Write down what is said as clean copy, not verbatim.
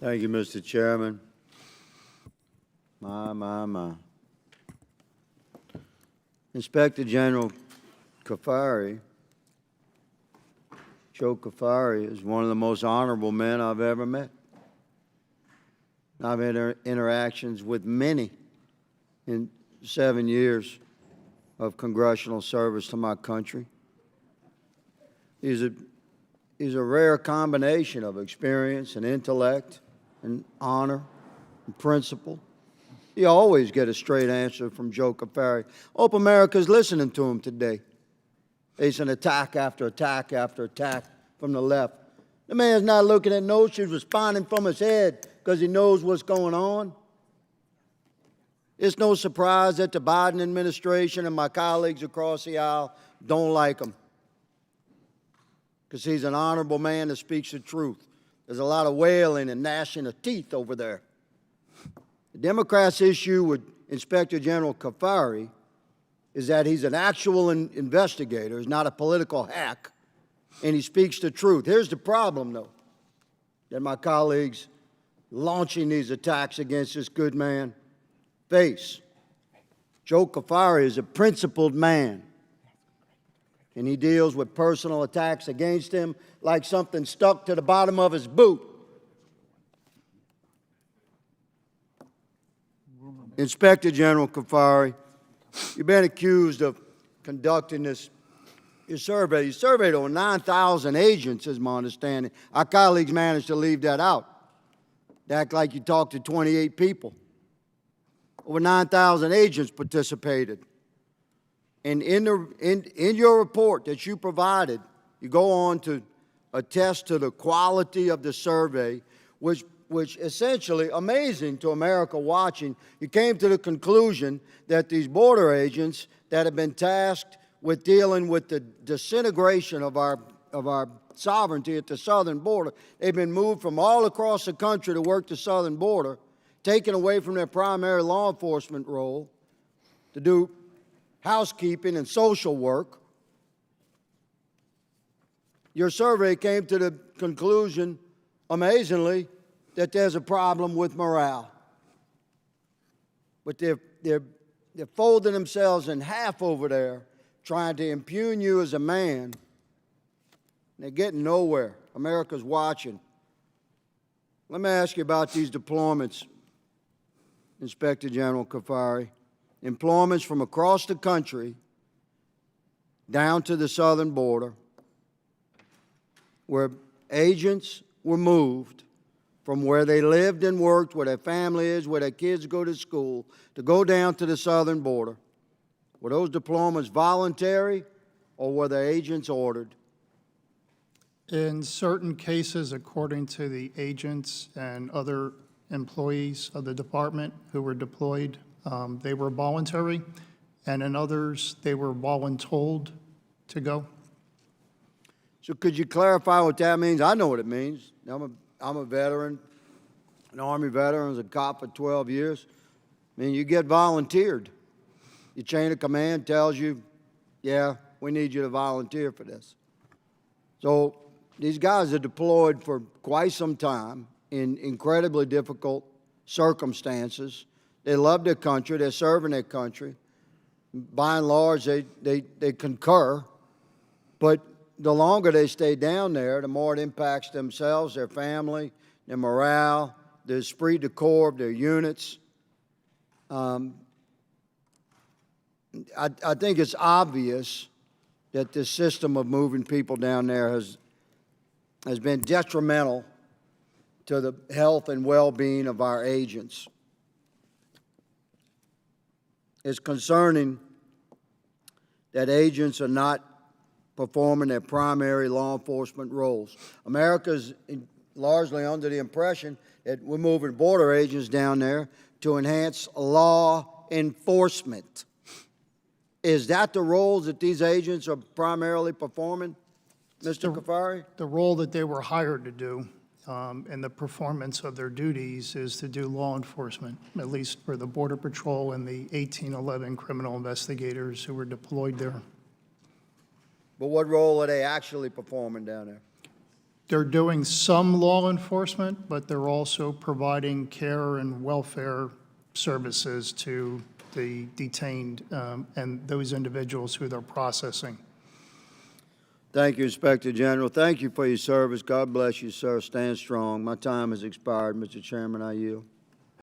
Thank you, Mr. Chairman. My. Inspector General Cuffari, Joe Cuffari, is one of the most honorable men I've ever met. I've had interactions with many in 7 years of congressional service to my country. He's a rare combination of experience and intellect and honor and principle. You always get a straight answer from Joe Cuffari. Hope America's listening to him today. Facing attack after attack after attack from the left. The man's not looking at notes, he's responding from his head because he knows what's going on. It's no surprise that the Biden administration and my colleagues across the aisle don't like him, because he's an honorable man that speaks the truth. There's a lot of wailing and gnashing of teeth over there. The Democrats' issue with Inspector General Cuffari is that he's an actual investigator, he's not a political hack, and he speaks the truth. Here's the problem, though, that my colleagues launching these attacks against this good man face. Joe Cuffari is a principled man, and he deals with personal attacks against him like something stuck to the bottom of his boot. Inspector General Cuffari, you've been accused of conducting your survey. You surveyed over 9,000 agents, is my understanding. Our colleagues managed to leave that out. They act like you talked to 28 people. Over 9,000 agents participated. And in your report that you provided, you go on to attest to the quality of the survey, which essentially, amazing to America watching, you came to the conclusion that these border agents that have been tasked with dealing with the disintegration of our sovereignty at the southern border, they've been moved from all across the country to work the southern border, taken away from their primary law enforcement role to do housekeeping and social work. Your survey came to the conclusion, amazingly, that there's a problem with morale. But they're folding themselves in half over there, trying to impugn you as a man. They're getting nowhere. America's watching. Let me ask you about these deployments, Inspector General Cuffari. Deployments from across the country down to the southern border, where agents were moved from where they lived and worked, where their family is, where their kids go to school, to go down to the southern border. Were those deployments voluntary, or were the agents ordered? In certain cases, according to the agents and other employees of the department who were deployed, they were voluntary, and in others, they were voluntold to go. So could you clarify what that means? I know what it means. I'm a veteran, an Army veteran, I was a cop for 12 years. I mean, you get volunteered. Your chain of command tells you, yeah, we need you to volunteer for this. So these guys are deployed for quite some time in incredibly difficult circumstances. They love their country, they're serving their country. By and large, they concur, but the longer they stay down there, the more it impacts themselves, their family, their morale, their esprit de corps of their units. I think it's obvious that this system of moving people down there has been detrimental to the health and well-being of our agents. It's concerning that agents are not performing their primary law enforcement roles. America's largely under the impression that we're moving border agents down there to enhance law enforcement. Is that the roles that these agents are primarily performing, Mr. Cuffari? The role that they were hired to do and the performance of their duties is to do law enforcement, at least for the Border Patrol and the 1811 criminal investigators who were deployed there. But what role are they actually performing down there? They're doing some law enforcement, but they're also providing care and welfare services to the detained and those individuals who they're processing. Thank you, Inspector General. Thank you for your service. God bless you, sir. Stand strong. My time has expired, Mr. Chairman. I yield.